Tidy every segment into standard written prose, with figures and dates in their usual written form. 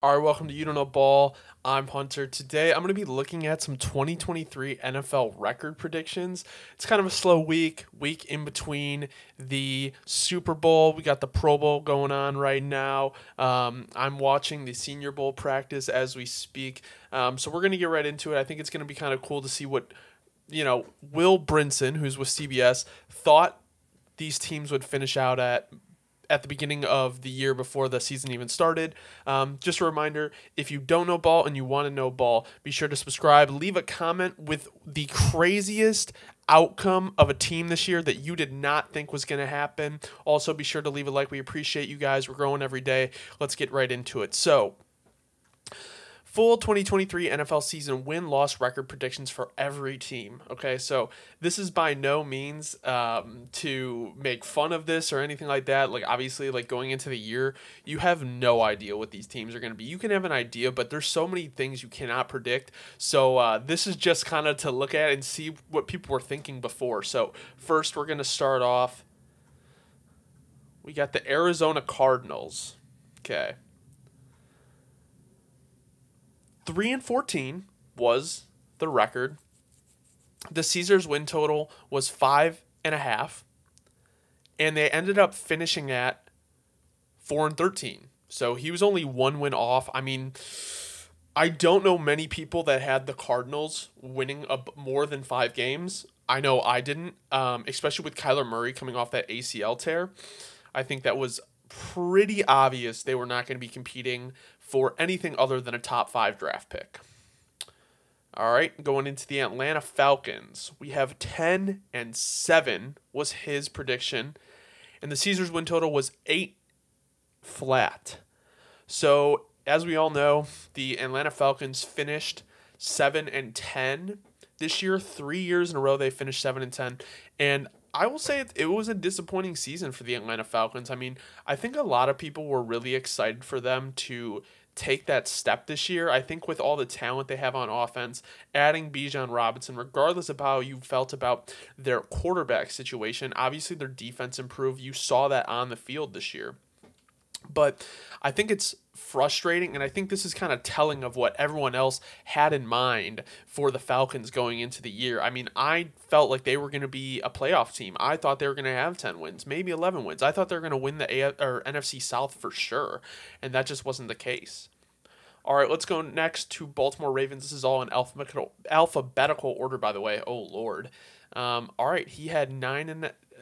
All right, welcome to You Don't Know Ball. I'm Hunter. Today, I'm going to be looking at some 2023 NFL record predictions. It's kind of a slow week in between the Super Bowl. We got the Pro Bowl going on right now. I'm watching the Senior Bowl practice as we speak. So we're going to get right into it. I think it's going to be kind of cool to see what, Will Brinson, who's with CBS, thought these teams would finish out at the beginning of the year before the season even started. Just a reminder, if you don't know ball and you want to know ball, be sure to subscribe. Leave a comment with the craziest outcome of a team this year that you did not think was going to happen. Also, be sure to leave a like. We appreciate you guys. We're growing every day. Let's get right into it. So, full 2023 NFL season win-loss record predictions for every team. Okay, so this is by no means to make fun of this or anything like that. Like, obviously, like going into the year, you have no idea what these teams are going to be. You can have an idea, but there's so many things you cannot predict. So this is just kind of to look at and see what people were thinking before. So first, we're going to start off. We got the Arizona Cardinals. Okay. 3-14 was the record. The Caesars win total was 5.5, and they ended up finishing at 4-13. So he was only one win off. I mean, I don't know many people that had the Cardinals winning more than 5 games. I know I didn't, especially with Kyler Murray coming off that ACL tear. I think that was pretty obvious they were not going to be competing for anything other than a top 5 draft pick. All right, going into the Atlanta Falcons, we have 10-7 was his prediction, and the Caesars win total was 8 flat. So, as we all know, the Atlanta Falcons finished 7-10 this year. 3 years in a row they finished 7-10, and I will say it was a disappointing season for the Atlanta Falcons. I mean, I think a lot of people were really excited for them to take that step this year. I think with all the talent they have on offense, adding Bijan Robinson, regardless of how you felt about their quarterback situation, obviously their defense improved. You saw that on the field this year. But I think it's frustrating, and I think this is kind of telling of what everyone else had in mind for the Falcons going into the year. I mean, I felt like they were going to be a playoff team. I thought they were going to have 10 wins, maybe 11 wins. I thought they were going to win the NFC South for sure, and that just wasn't the case. All right, let's go next to Baltimore Ravens. This is all in alphabetical order, by the way. Oh, Lord. All right, he had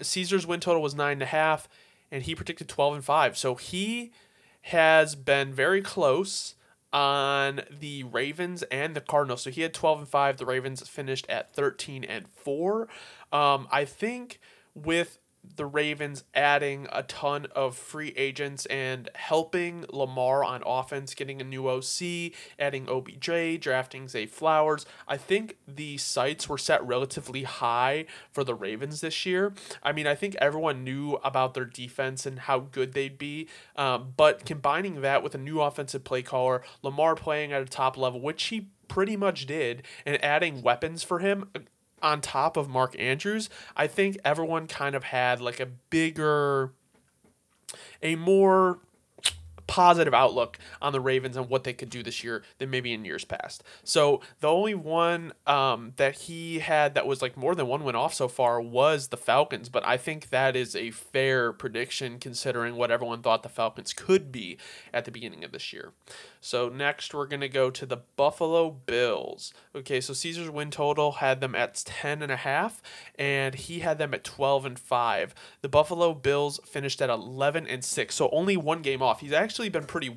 Caesar's win total was 9.5, and he predicted 12-5. So he has been very close on the Ravens and the Cardinals. So he had 12-5. The Ravens finished at 13-4. I think with the Ravens adding a ton of free agents and helping Lamar on offense, getting a new OC, adding OBJ, drafting Zay Flowers. I think the sights were set relatively high for the Ravens this year. I mean, I think everyone knew about their defense and how good they'd be, but combining that with a new offensive play caller, Lamar playing at a top level, which he pretty much did, and adding weapons for him on top of Mark Andrews, I think everyone kind of had like a more positive outlook on the Ravens and what they could do this year than maybe in years past. So the only one that he had that was like more than one win off so far was the Falcons, but I think that is a fair prediction considering what everyone thought the Falcons could be at the beginning of this year. So next we're going to go to the Buffalo Bills. Okay, so Caesar's win total had them at 10.5, and he had them at 12-5. The Buffalo Bills finished at 11-6, so only one game off. He's actually been pretty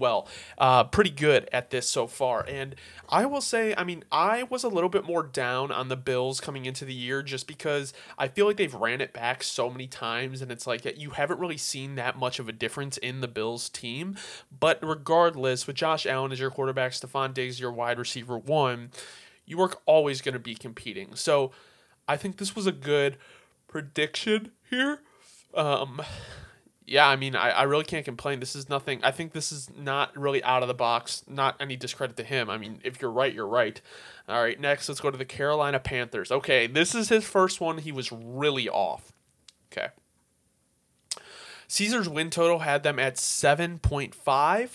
good at this so far. And I will say, I mean, I was a little bit more down on the Bills coming into the year just because I feel like they've ran it back so many times, and it's like you haven't really seen that much of a difference in the Bills team. But regardless, with Josh Allen as your quarterback, Stephon Diggs your wide receiver 1, you are always going to be competing. So I think this was a good prediction here. Yeah, I mean, I really can't complain. This is nothing. I think this is not really out of the box. Not any discredit to him. I mean, if you're right, you're right. All right, next, let's go to the Carolina Panthers. Okay, this is his first one. He was really off. Okay. Caesar's win total had them at 7.5.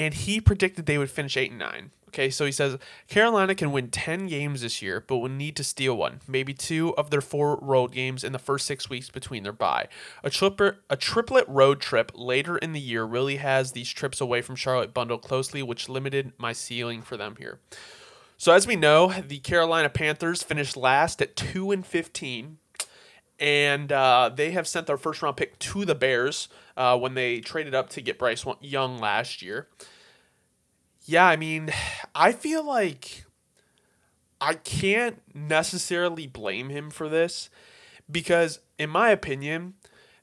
and he predicted they would finish 8-9. Okay, so he says Carolina can win 10 games this year, but will need to steal one, maybe 2 of their 4 road games in the first 6 weeks between their bye. A triplet road trip later in the year really has these trips away from Charlotte bundled closely, which limited my ceiling for them here. So as we know, the Carolina Panthers finished last at 2-15. And they have sent their first round pick to the Bears when they traded up to get Bryce Young last year. Yeah, I mean, I feel like I can't necessarily blame him for this because, in my opinion,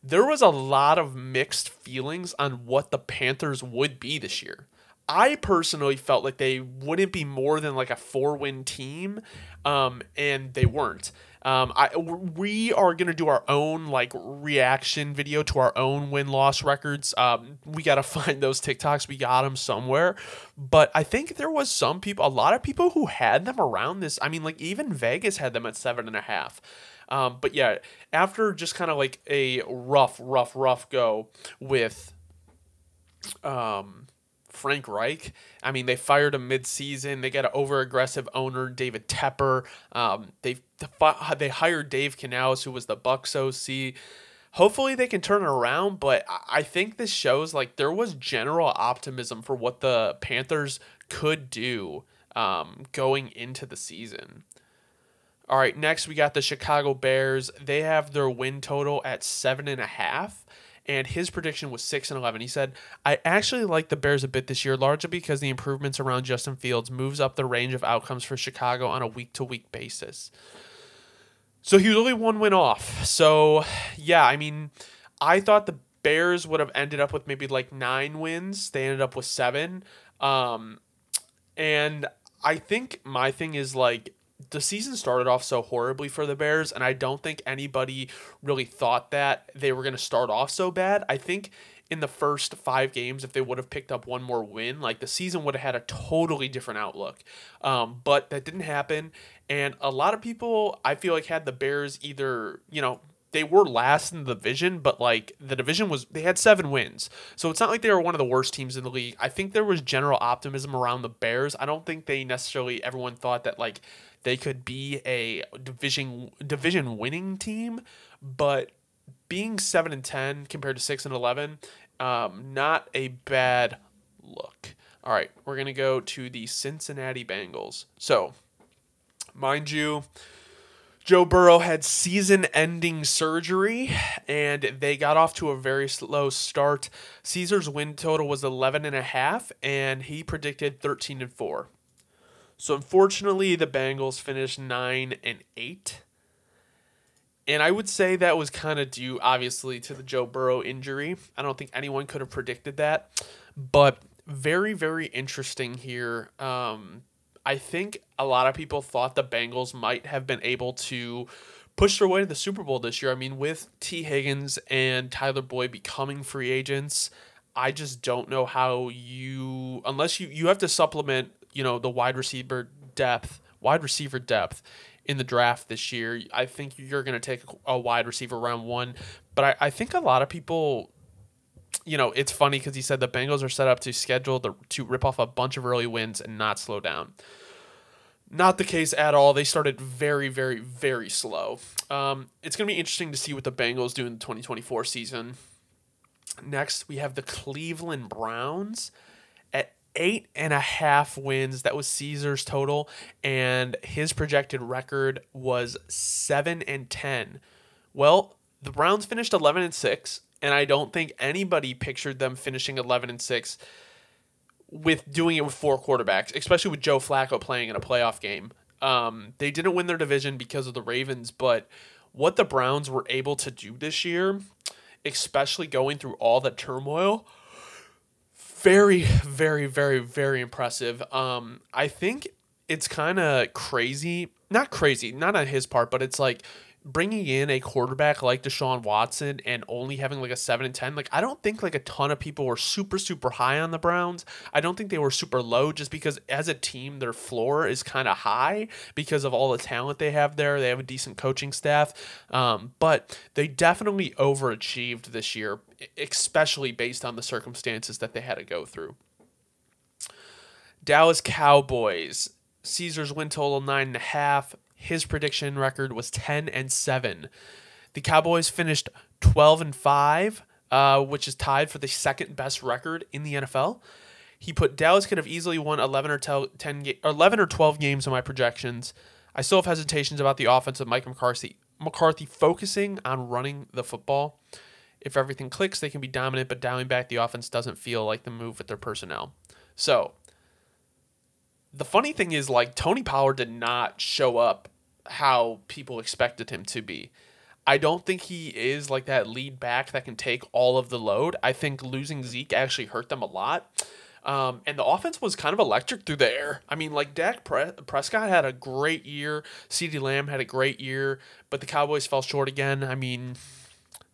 there was a lot of mixed feelings on what the Panthers would be this year. I personally felt like they wouldn't be more than like a 4-win team, and they weren't. We are going to do our own like reaction video to our own win-loss records. We got to find those TikToks. We got them somewhere. But I think there was a lot of people who had them around this. I mean, like even Vegas had them at 7.5. But yeah, after just kind of like a rough go with Frank Reich. I mean, they fired him mid-season. They got an over-aggressive owner, David Tepper. They hired Dave Canales, who was the Bucs OC. Hopefully they can turn it around, but I think this shows like there was general optimism for what the Panthers could do going into the season. All right, next we got the Chicago Bears. They have their win total at 7.5. And his prediction was 6-11. He said, I actually like the Bears a bit this year, largely because the improvements around Justin Fields moves up the range of outcomes for Chicago on a week-to-week basis. So he was only 1 win off. So, yeah, I mean, I thought the Bears would have ended up with maybe like 9 wins. They ended up with 7. And I think my thing is like, the season started off so horribly for the Bears, and I don't think anybody really thought that they were going to start off so bad. I think in the first 5 games, if they would have picked up 1 more win, like the season would have had a totally different outlook. But that didn't happen, and a lot of people, I feel like, had the Bears either, they were last in the division, but like the division they had 7 wins. So it's not like they were one of the worst teams in the league. I think there was general optimism around the Bears. I don't think everyone thought that like they could be a division winning team, but being 7-10 compared to 6-11, not a bad look. All right, we're gonna go to the Cincinnati Bengals. So, mind you, Joe Burrow had season-ending surgery, and they got off to a very slow start. Caesar's win total was 11.5, and he predicted 13-4. So unfortunately, the Bengals finished 9-8. And I would say that was kind of due, obviously, to the Joe Burrow injury. I don't think anyone could have predicted that. But very, very interesting here. I think a lot of people thought the Bengals might have been able to push their way to the Super Bowl this year. I mean, with T. Higgins and Tyler Boyd becoming free agents, I just don't know how unless you have to supplement, the wide receiver depth in the draft this year. I think you're going to take a wide receiver round 1, but I think a lot of people, it's funny because he said the Bengals are set up to rip off a bunch of early wins and not slow down. Not the case at all. They started very, very, very slow. It's going to be interesting to see what the Bengals do in the 2024 season. Next, we have the Cleveland Browns at 8.5 wins. That was Caesar's total, and his projected record was 7-10. Well, the Browns finished 11-6, and I don't think anybody pictured them finishing 11-6 with doing it with 4 quarterbacks, especially with Joe Flacco playing in a playoff game. They didn't win their division because of the Ravens, but what the Browns were able to do this year, especially going through all the turmoil, very, very, very, very impressive. I think it's kind of crazy. Not crazy, not on his part, but it's like bringing in a quarterback like Deshaun Watson and only having like a 7-10. Like, I don't think like a ton of people were super, super high on the Browns. I don't think they were super low just because as a team, their floor is kind of high because of all the talent they have there. They have a decent coaching staff. But they definitely overachieved this year, especially based on the circumstances that they had to go through. Dallas Cowboys. Caesar's win total 9.5. His prediction record was 10-7. The Cowboys finished 12-5, which is tied for the second best record in the NFL. He put Dallas could have easily won 11 or 12 games in my projections. I still have hesitations about the offense of Mike McCarthy focusing on running the football. If everything clicks, they can be dominant, but dialing back the offense doesn't feel like the move with their personnel. So, the funny thing is, like, Tony Pollard did not show up how people expected him to be. I don't think he is like that lead back that can take all of the load. I think losing Zeke actually hurt them a lot. And the offense was kind of electric through the air. I mean, like, Dak Prescott had a great year. CeeDee Lamb had a great year, but the Cowboys fell short again. I mean,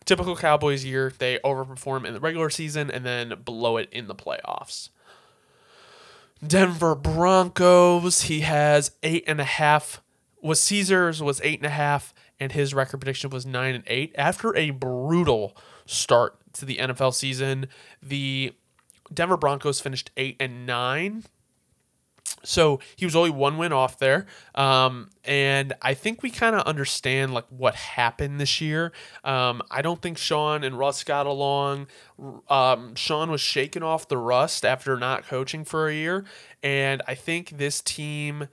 typical Cowboys year. They overperform in the regular season and then blow it in the playoffs. Denver Broncos, he has 8.5. Caesar's was 8.5, and his record prediction was 9-8. After a brutal start to the NFL season, the Denver Broncos finished 8-9. So he was only one win off there. And I think we kind of understand like what happened this year. I don't think Sean and Russ got along. Sean was shaking off the rust after not coaching for a year. And I think this team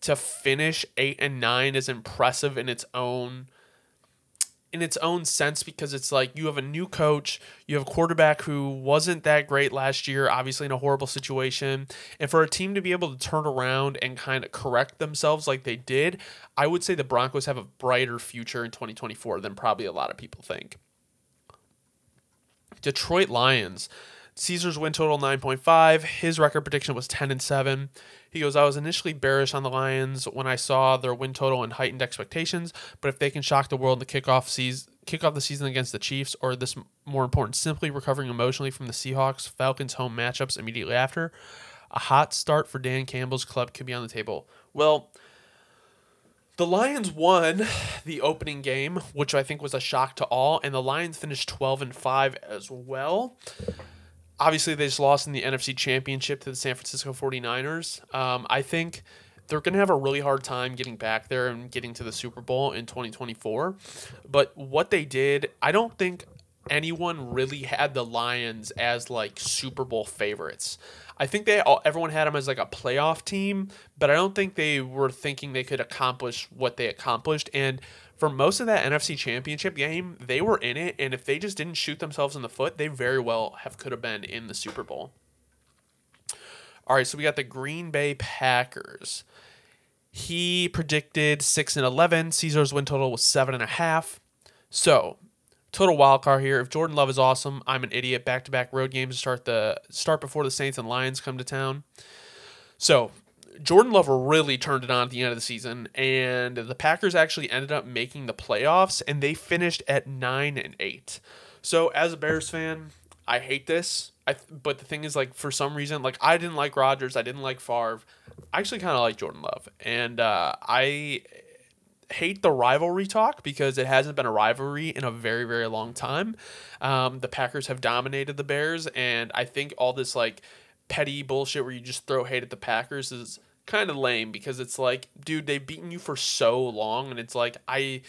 to finish 8-9 is impressive in its own sense, because it's like you have a new coach, you have a quarterback who wasn't that great last year, obviously in a horrible situation, and for a team to be able to turn around and kind of correct themselves like they did, I would say the Broncos have a brighter future in 2024 than probably a lot of people think. Detroit Lions. Caesar's win total 9.5. His record prediction was 10-7. He goes, I was initially bearish on the Lions when I saw their win total and heightened expectations, but if they can shock the world in the kickoff the season against the Chiefs, or this more important, simply recovering emotionally from the Seahawks Falcons home matchups immediately after, a hot start for Dan Campbell's club could be on the table. Well, the Lions won the opening game, which I think was a shock to all, and the Lions finished 12-5 as well. Obviously, they just lost in the NFC Championship to the San Francisco 49ers. I think they're going to have a really hard time getting back there and getting to the Super Bowl in 2024. But what they did, I don't think anyone really had the Lions as like Super Bowl favorites. I think everyone had them as like a playoff team, but I don't think they were thinking they could accomplish what they accomplished. And for most of that NFC Championship game, they were in it, and if they just didn't shoot themselves in the foot, they very well could have been in the Super Bowl. All right, so we got the Green Bay Packers. He predicted 6-11. Caesar's win total was 7.5. So, total wild card here. If Jordan Love is awesome, I'm an idiot. Back-to-back road games to start before the Saints and Lions come to town. So, Jordan Love really turned it on at the end of the season, and the Packers actually ended up making the playoffs, and they finished at 9-8. So, as a Bears fan, I hate this. But the thing is, like, for some reason, like, I didn't like Rodgers, I didn't like Favre. I actually kind of like Jordan Love, and I hate the rivalry talk because it hasn't been a rivalry in a very, very long time. The Packers have dominated the Bears, and I think all this, like, petty bullshit where you just throw hate at the Packers is kind of lame, because it's like, dude, they've beaten you for so long, and it's like, I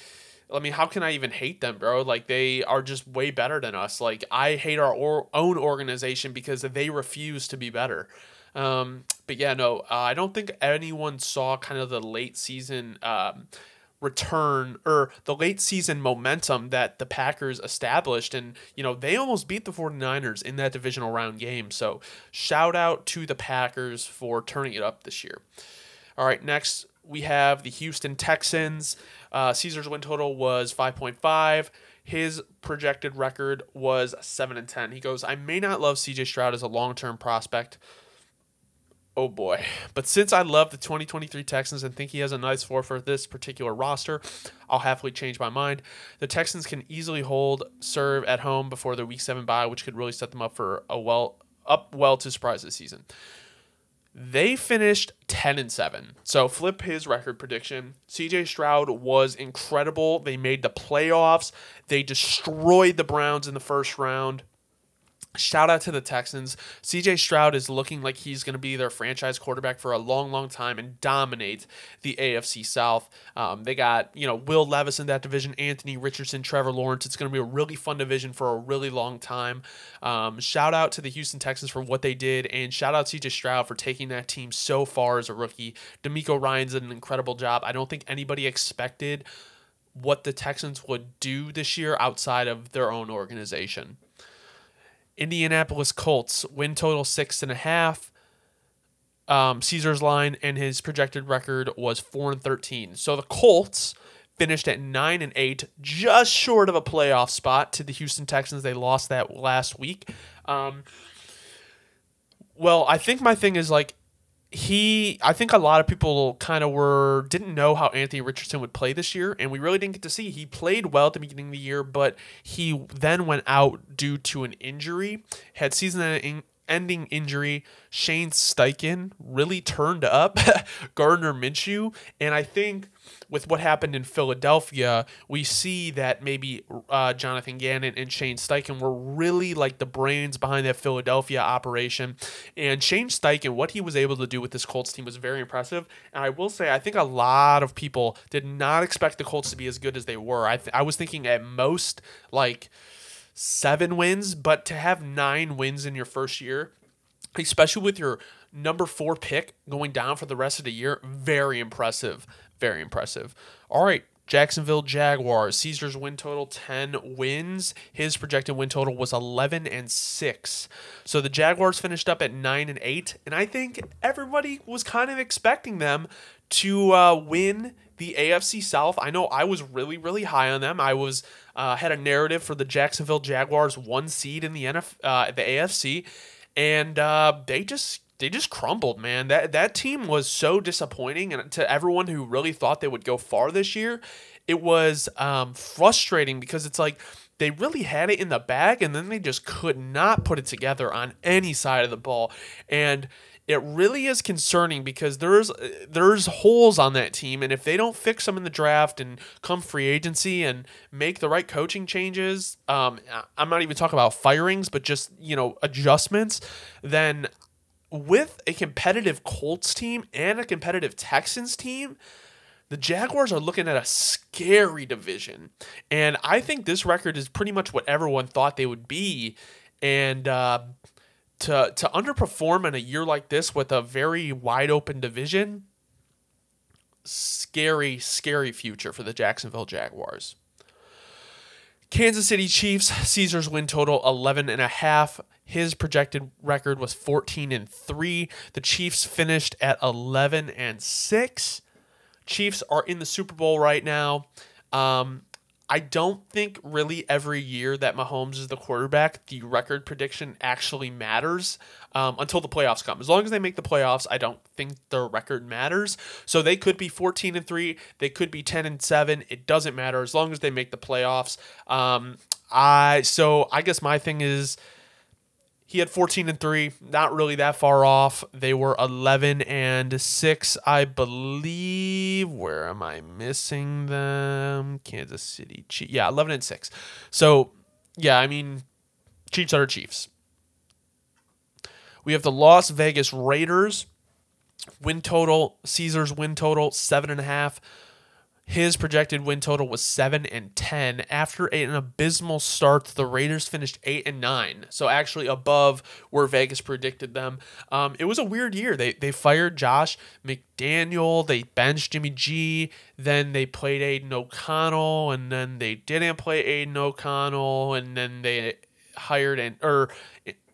mean, how can I even hate them, bro? Like, they are just way better than us. Like, I hate our own organization because they refuse to be better. But yeah, no, I don't think anyone saw kind of the late season return, or the late season momentum that the Packers established, and they almost beat the 49ers in that divisional round game. So shout out to the Packers for turning it up this year. All right, next we have the Houston Texans. Caesar's win total was 5.5. His projected record was 7-10. He goes, I may not love CJ Stroud as a long-term prospect. Oh boy. But since I love the 2023 Texans and think he has a nice floor for this particular roster, I'll happily change my mind. The Texans can easily serve at home before their Week 7 bye, which could really set them up for well to surprise this season. They finished 10-7. So flip his record prediction. CJ Stroud was incredible. They made the playoffs. They destroyed the Browns in the first round. Shout out to the Texans. CJ Stroud is looking like he's going to be their franchise quarterback for a long, long time and dominate the AFC South. They got, Will Levis in that division, Anthony Richardson, Trevor Lawrence. It's going to be a really fun division for a really long time. Shout out to the Houston Texans for what they did, and shout out CJ Stroud for taking that team so far as a rookie. DeMeco Ryans did an incredible job. I don't think anybody expected what the Texans would do this year outside of their own organization. Indianapolis Colts, win total 6.5. Caesar's line and his projected record was 4-13. So the Colts finished at 9-8, just short of a playoff spot to the Houston Texans. They lost that last week. Well, I think my thing is I think a lot of people kind of didn't know how Anthony Richardson would play this year, and we really didn't get to see. He played well at the beginning of the year, but he then went out due to an injury, had season-ending injury. Shane Steichen really turned up Gardner Minshew, and I think with what happened in Philadelphia, we see that maybe Jonathan Gannon and Shane Steichen were really like the brains behind that Philadelphia operation. And Shane Steichen, what he was able to do with this Colts team was very impressive. And I will say, I think a lot of people did not expect the Colts to be as good as they were. I was thinking at most 7 wins, but to have 9 wins in your first year, especially with your number 4 pick going down for the rest of the year, very impressive. Very impressive. All right, Jacksonville Jaguars. Caesar's win total 10 wins. His projected win total was 11-6. So the Jaguars finished up at 9-8, and I think everybody was kind of expecting them to win the AFC South. I know I was really, really high on them. I was had a narrative for the Jacksonville Jaguars 1 seed in the AFC, and they just crumbled, man. That team was so disappointing, and to everyone who really thought they would go far this year, it was frustrating because it's like they really had it in the bag, and then they just could not put it together on any side of the ball. And it really is concerning because there's holes on that team, and if they don't fix them in the draft and come free agency and make the right coaching changes, I'm not even talking about firings, but just adjustments, then with a competitive Colts team and a competitive Texans team, the Jaguars are looking at a scary division. And I think this record is pretty much what everyone thought they would be. And to underperform in a year like this with a very wide open division, scary, scary future for the Jacksonville Jaguars. Kansas City Chiefs, Caesar's win total 11.5. His projected record was 14-3. The Chiefs finished at 11-6. Chiefs are in the Super Bowl right now. I don't think really every year that Mahomes is the quarterback, the record prediction actually matters until the playoffs come. As long as they make the playoffs, I don't think the record matters. So they could be 14-3, they could be 10-7. It doesn't matter as long as they make the playoffs. So I guess my thing is, he had 14-3, not really that far off. They were 11-6, I believe. Where am I missing them? Kansas City Chiefs. Yeah, 11-6. So, yeah, I mean, Chiefs are Chiefs. We have the Las Vegas Raiders. Win total, Caesar's win total, 7.5. His projected win total was 7-10. After an abysmal start, the Raiders finished 8-9, so actually above where Vegas predicted them. It was a weird year. They fired Josh McDaniel, they benched Jimmy G, then they played Aiden O'Connell, and then they didn't play Aiden O'Connell, and then they hired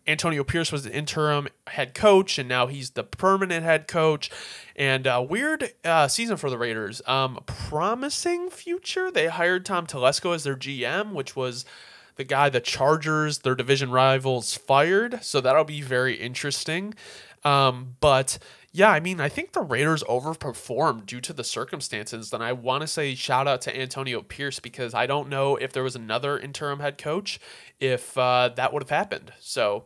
Antonio Pierce was the interim head coach, and now he's the permanent head coach. And weird season for the Raiders. Promising future. They hired Tom Telesco as their GM, which was the guy the Chargers, their division rivals, fired. So that'll be very interesting. But yeah, I mean, I think the Raiders overperformed due to the circumstances. Then I want to say shout out to Antonio Pierce, because I don't know if there was another interim head coach, if that would have happened. So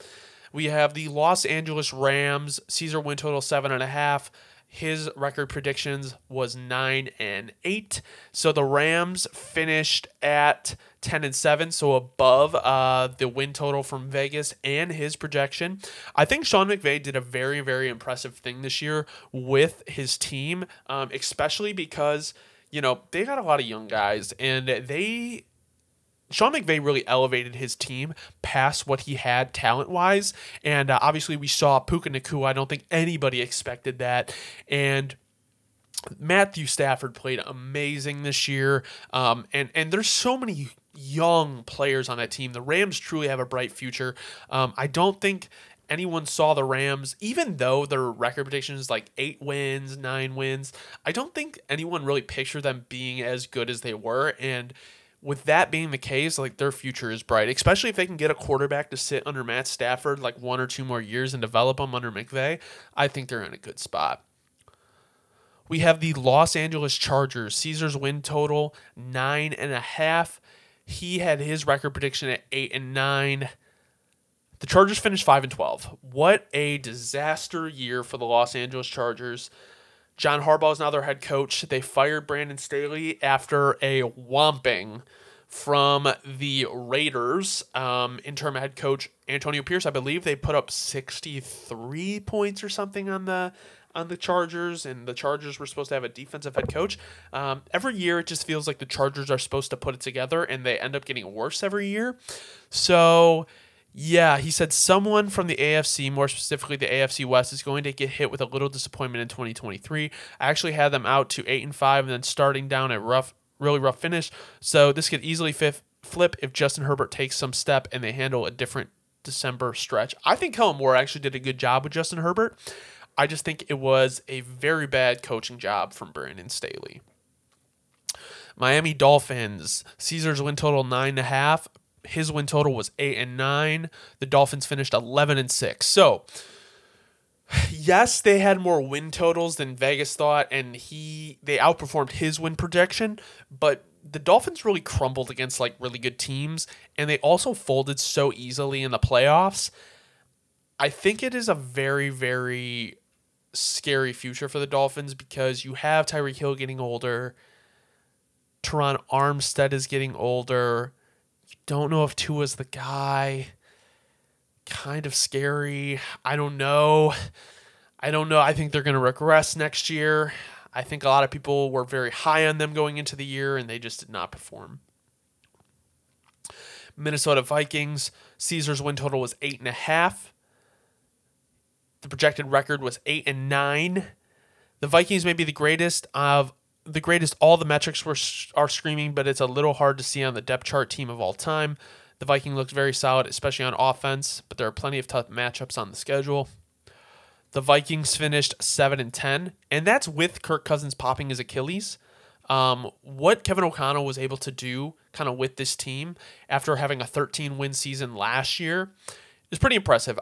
we have the Los Angeles Rams. Caesar win total 7.5. His record predictions was 9-8. So the Rams finished at 10-7, so above the win total from Vegas and his projection. I think Sean McVay did a very, very impressive thing this year with his team, especially because, they got a lot of young guys, and Sean McVay really elevated his team past what he had talent-wise, and obviously we saw Puka Nacua. I don't think anybody expected that, and Matthew Stafford played amazing this year, and there's so many young players on that team. The Rams truly have a bright future. I don't think anyone saw the Rams, even though their record prediction is like 8 wins, 9 wins, I don't think anyone really pictured them being as good as they were, and with that being the case, like, their future is bright, especially if they can get a quarterback to sit under Matt Stafford like 1 or 2 more years and develop them under McVay. I think they're in a good spot. We have the Los Angeles Chargers. Caesar's win total 9.5. He had his record prediction at 8-9. The Chargers finished 5-12. What a disaster year for the Los Angeles Chargers. John Harbaugh is now their head coach. They fired Brandon Staley after a whomping from the Raiders. Interim head coach Antonio Pierce, I believe they put up 63 points or something on the Chargers, and the Chargers were supposed to have a defensive head coach. Every year it just feels like the Chargers are supposed to put it together, and they end up getting worse every year. So yeah, he said someone from the AFC, more specifically the AFC West, is going to get hit with a little disappointment in 2023. I actually had them out to 8-5 and then starting down a really rough finish. So this could easily flip if Justin Herbert takes some step and they handle a different December stretch. I think Kellen Moore actually did a good job with Justin Herbert. I just think it was a very bad coaching job from Brandon Staley. Miami Dolphins. Caesar's win total 9.5. His win total was 8-9. The Dolphins finished 11-6. So, yes, they had more win totals than Vegas thought, and they outperformed his win projection, but the Dolphins really crumbled against like really good teams, and they also folded so easily in the playoffs. I think it is a very, very scary future for the Dolphins because you have Tyreek Hill getting older. Teron Armstead is getting older. Don't know if Tua's the guy. Kind of scary. I don't know. I think they're going to regress next year. I think a lot of people were very high on them going into the year, and they just did not perform. Minnesota Vikings. Caesar's win total was 8.5. The projected record was 8-9. The Vikings may be the greatest. All the metrics are screaming, but it's a little hard to see on the depth chart team of all time. The Vikings looked very solid, especially on offense, but there are plenty of tough matchups on the schedule. The Vikings finished 7-10, and that's with Kirk Cousins popping his Achilles. What Kevin O'Connell was able to do kind of with this team after having a 13-win season last year is pretty impressive.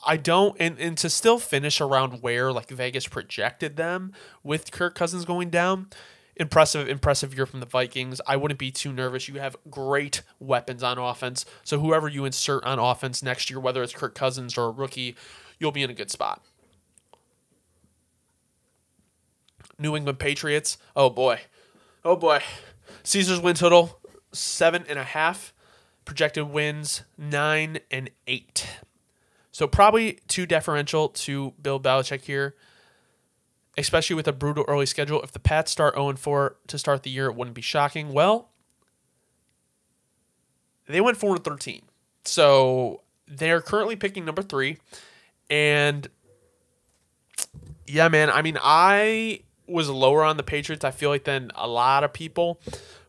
And to still finish around where like Vegas projected them with Kirk Cousins going down, impressive year from the Vikings. I wouldn't be too nervous. You have great weapons on offense. So whoever you insert on offense next year, whether it's Kirk Cousins or a rookie, you'll be in a good spot. New England Patriots. Oh boy. Caesar's win total 7.5. Projected wins 9-8. So probably too deferential to Bill Belichick here, especially with a brutal early schedule. If the Pats start 0-4 to start the year, it wouldn't be shocking. Well, they went 4-13. So they're currently picking number 3. And yeah, man, I mean, I was lower on the Patriots, I feel like, than a lot of people.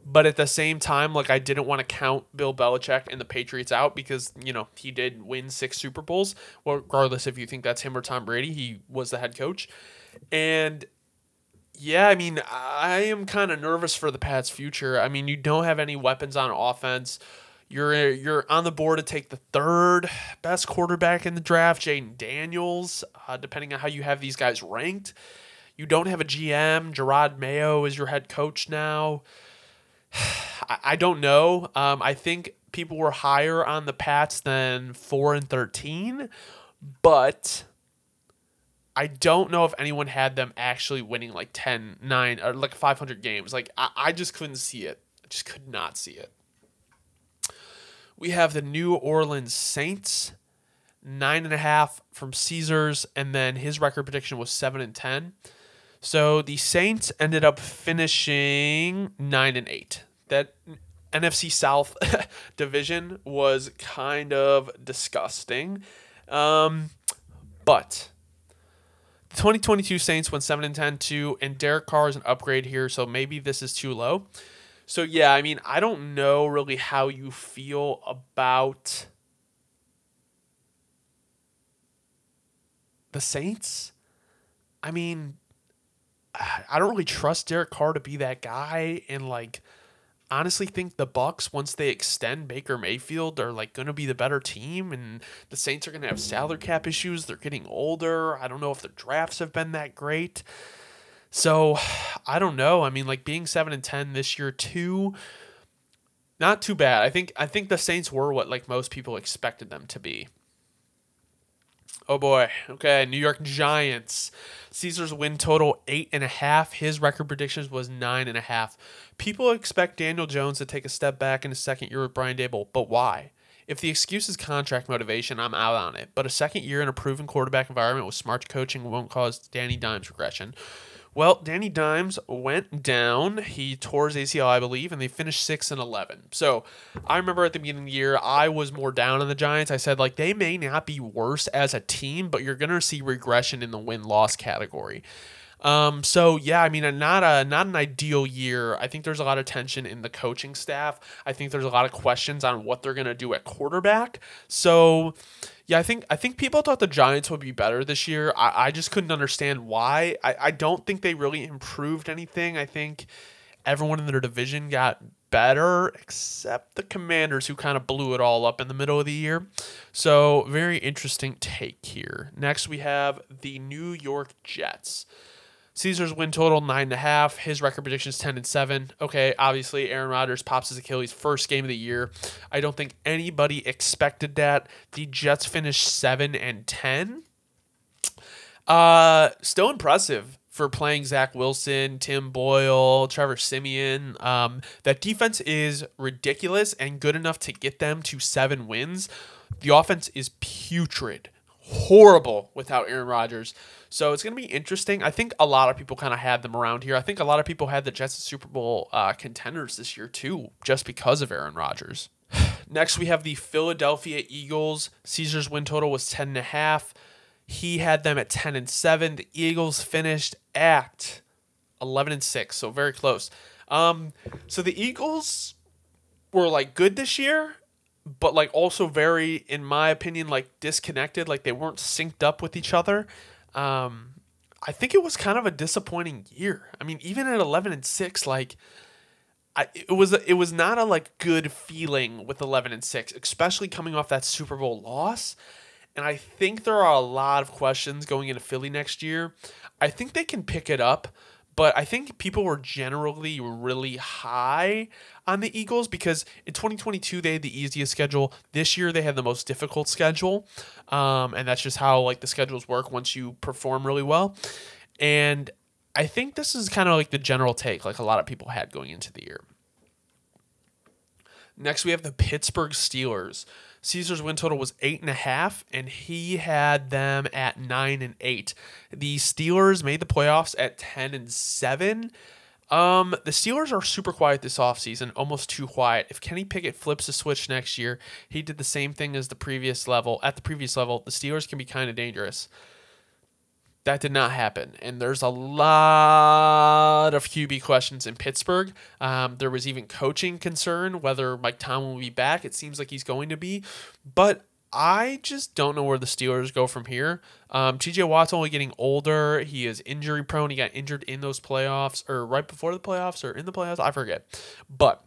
But at the same time, like, I didn't want to count Bill Belichick and the Patriots out because, he did win 6 Super Bowls. Well, regardless if you think that's him or Tom Brady, he was the head coach. And yeah, I mean, I am kind of nervous for the Pats' future. I mean, you don't have any weapons on offense. You're on the board to take the 3rd best quarterback in the draft, Jaden Daniels, depending on how you have these guys ranked. You don't have a GM. Gerard Mayo is your head coach now. I don't know. I think people were higher on the Pats than 4-13, but I don't know if anyone had them actually winning like 10, 9, or like 500 games. Like, I just couldn't see it. I just could not see it. We have the New Orleans Saints, 9.5 from Caesars, and then his record prediction was 7-10. So the Saints ended up finishing 9-8. That NFC South division was kind of disgusting. But the 2022 Saints went 7-10 too, and Derek Carr is an upgrade here, so maybe this is too low. So yeah, I mean, I don't know really how you feel about the Saints. I mean, I don't really trust Derek Carr to be that guy, and like honestly think the Bucs, once they extend Baker Mayfield, are like going to be the better team, and the Saints are going to have salary cap issues. They're getting older. I don't know if their drafts have been that great. So I don't know. I mean, like being 7-10 this year too, not too bad. I think the Saints were what like most people expected them to be. Oh boy. Okay, New York Giants. Caesar's win total 8.5. His record predictions was 9.5. People expect Daniel Jones to take a step back in his second year with Brian Daboll, but why? If the excuse is contract motivation, I'm out on it. But a second year in a proven quarterback environment with smart coaching won't cause Danny Dimes regression. Well, Danny Dimes went down. He tore his ACL, I believe, and they finished 6-11. So I remember at the beginning of the year, I was more down on the Giants. I said, like, they may not be worse as a team, but you're going to see regression in the win-loss category. So yeah, I mean, not an ideal year. I think there's a lot of tension in the coaching staff. I think there's a lot of questions on what they're gonna do at quarterback. So yeah, I think people thought the Giants would be better this year. I just couldn't understand why. I don't think they really improved anything. I think everyone in their division got better except the Commanders, who kind of blew it all up in the middle of the year. So very interesting take here. Next we have the New York Jets. Caesar's win total 9.5. His record prediction is 10-7. Okay, obviously Aaron Rodgers pops his Achilles first game of the year. I don't think anybody expected that. The Jets finished 7-10. Still impressive for playing Zach Wilson, Tim Boyle, Trevor Siemian. That defense is ridiculous and good enough to get them to 7 wins. The offense is putrid. Horrible without Aaron Rodgers. So it's going to be interesting. I think a lot of people kind of had them around here. I think a lot of people had the Jets as Super Bowl contenders this year too, just because of Aaron Rodgers. Next, we have the Philadelphia Eagles. Caesar's win total was 10.5. He had them at 10-7. The Eagles finished at 11-6, so very close. So the Eagles were like good this year, but like also very, in my opinion, like disconnected. Like they weren't synced up with each other. I think it was kind of a disappointing year. I mean, even at 11-6, like it was not a like good feeling with 11-6, especially coming off that Super Bowl loss. And I think there are a lot of questions going into Philly next year. I think they can pick it up, but I think people were generally really high on the Eagles because in 2022 they had the easiest schedule. This year they had the most difficult schedule, and that's just how like the schedules work once you perform really well. And I think this is kind of like the general take like a lot of people had going into the year. Next we have the Pittsburgh Steelers. Caesar's win total was 8.5, and he had them at 9-8. The Steelers made the playoffs at 10-7. The Steelers are super quiet this offseason, almost too quiet. If Kenny Pickett flips the switch next year, he did the same thing as the previous level. At the previous level, the Steelers can be kind of dangerous. That did not happen, and there's a lot of QB questions in Pittsburgh. There was even coaching concern, whether Mike Tomlin will be back. It seems like he's going to be, but I just don't know where the Steelers go from here. TJ Watt's only getting older. He is injury prone. He got injured in those playoffs, or right before the playoffs, or in the playoffs. I forget, but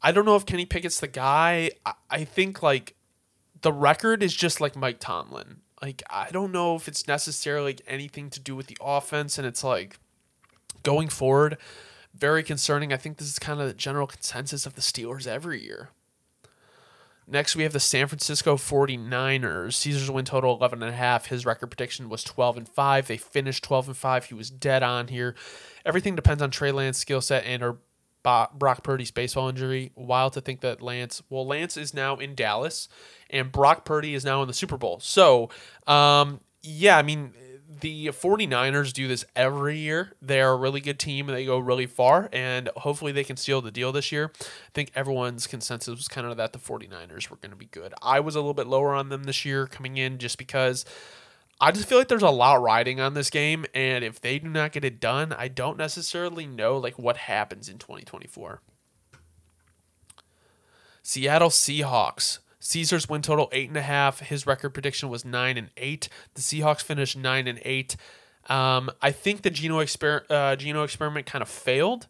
I don't know if Kenny Pickett's the guy. I think like the record is just like Mike Tomlin. Like, I don't know if it's necessarily like anything to do with the offense, and it's like going forward, very concerning. I think this is kind of the general consensus of the Steelers every year. Next, we have the San Francisco 49ers. Caesar's win total 11.5. His record prediction was 12-5. They finished 12-5. He was dead on here. Everything depends on Trey Lance's skill set and or Brock Purdy's baseball injury. Wild to think that Lance is now in Dallas, and Brock Purdy is now in the Super Bowl. So, yeah, I mean, the 49ers do this every year. They're a really good team, and they go really far, and hopefully they can seal the deal this year. I think everyone's consensus was kind of that the 49ers were going to be good. I was a little bit lower on them this year coming in just because I just feel like there's a lot riding on this game, and if they do not get it done, I don't necessarily know like what happens in 2024. Seattle Seahawks. Caesar's win total 8.5. His record prediction was 9-8. The Seahawks finished 9-8. I think the Geno experiment kind of failed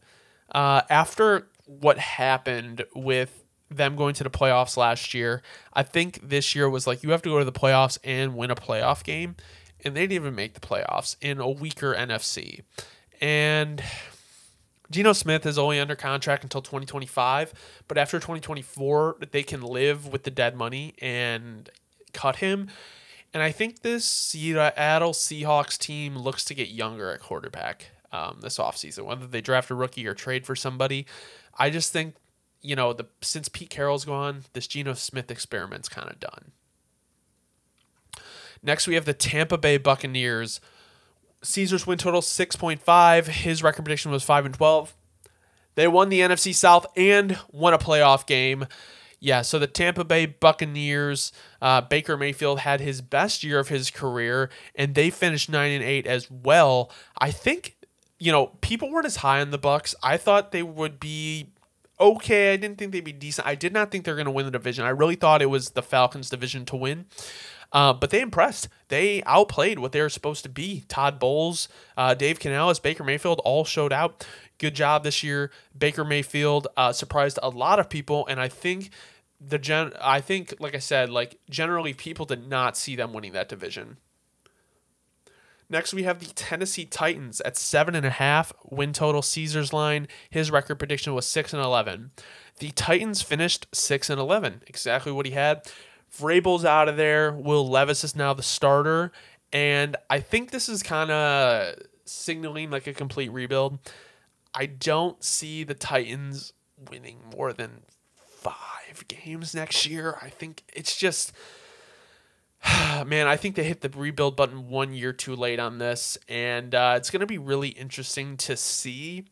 after what happened with them going to the playoffs last year. I think this year was like you have to go to the playoffs and win a playoff game, and they didn't even make the playoffs in a weaker NFC. And Geno Smith is only under contract until 2025, but after 2024, they can live with the dead money and cut him. And I think this Seattle Seahawks team looks to get younger at quarterback this offseason, whether they draft a rookie or trade for somebody. I just think, since Pete Carroll's gone, this Geno Smith experiment's kind of done. Next, we have the Tampa Bay Buccaneers. Caesar's win total 6.5. His record prediction was 5-12. They won the NFC South and won a playoff game. Yeah, so the Tampa Bay Buccaneers, Baker Mayfield had his best year of his career, and they finished 9-8 as well. I think, people weren't as high on the Bucs. I thought they would be okay. I didn't think they'd be decent. I did not think they're going to win the division. I really thought it was the Falcons' division to win. But they impressed. They outplayed what they were supposed to be. Todd Bowles, Dave Canales, Baker Mayfield all showed out. Good job this year. Baker Mayfield surprised a lot of people, and I think like I said, generally people did not see them winning that division. Next, we have the Tennessee Titans at 7.5 win total. Caesar's line. His record prediction was 6-11. The Titans finished 6-11, exactly what he had. Vrabel's out of there. Will Levis is now the starter. And I think this is kind of signaling like a complete rebuild. I don't see the Titans winning more than 5 games next year. I think it's just, man, I think they hit the rebuild button 1 year too late on this. And it's going to be really interesting to see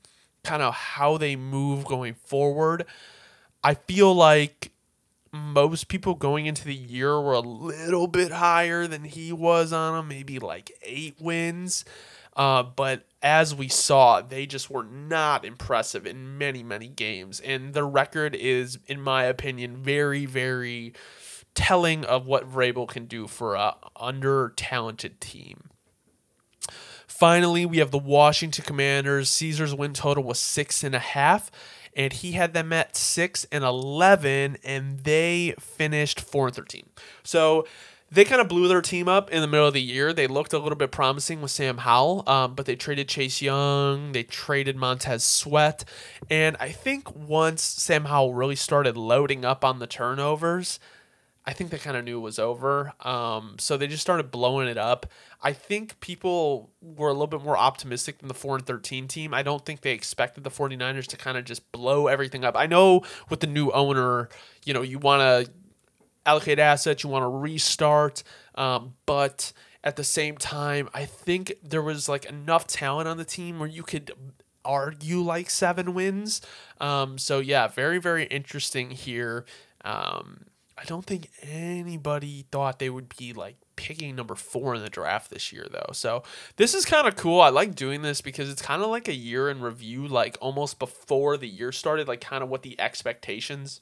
kind of how they move going forward. I feel like most people going into the year were a little bit higher than he was on them, maybe like 8 wins. But as we saw, they just were not impressive in many, many games. And the record is, in my opinion, very, very telling of what Vrabel can do for a under-talented team. Finally, we have the Washington Commanders. Caesar's win total was 6.5. And he had them at 6-11, and they finished 4-13. So they kind of blew their team up in the middle of the year. They looked a little bit promising with Sam Howell, but they traded Chase Young. They traded Montez Sweat. And I think once Sam Howell really started loading up on the turnovers, I think they kind of knew it was over. So they just started blowing it up. I think people were a little bit more optimistic than the 4-13 team. I don't think they expected the 49ers to kind of just blow everything up. I know with the new owner, you want to allocate assets, you want to restart, but at the same time, I think there was like enough talent on the team where you could argue like 7 wins. So yeah, very, very interesting here. I don't think anybody thought they would be like picking number 4 in the draft this year, though. So this is kind of cool. I like doing this because it's kind of like a year in review, like almost before the year started, like kind of what the expectations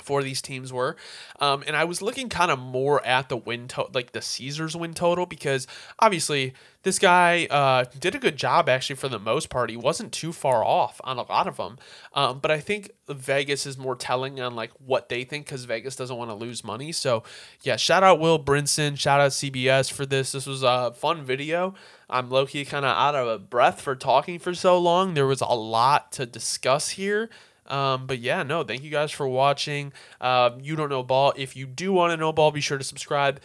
for these teams were. And I was looking kind of more at the win total, like the Caesars win total, because obviously this guy did a good job actually for the most part. He wasn't too far off on a lot of them. But I think Vegas is more telling on like what they think, because Vegas doesn't want to lose money. So yeah, shout out Will Brinson, shout out CBS for this. This was a fun video. I'm low-key kind of out of breath for talking for so long. There was a lot to discuss here. But yeah, no, thank you guys for watching. You don't know ball. If you do want to know ball, be sure to subscribe.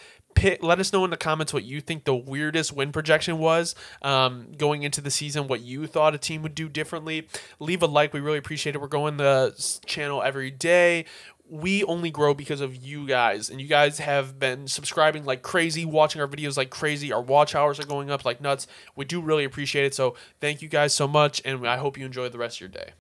Let us know in the comments what you think the weirdest win projection was going into the season, what you thought a team would do differently. Leave a like. We really appreciate it. We're going the channel every day. We only grow because of you guys, and you guys have been subscribing like crazy, watching our videos like crazy. Our watch hours are going up like nuts. We do really appreciate it. So thank you guys so much, and I hope you enjoy the rest of your day.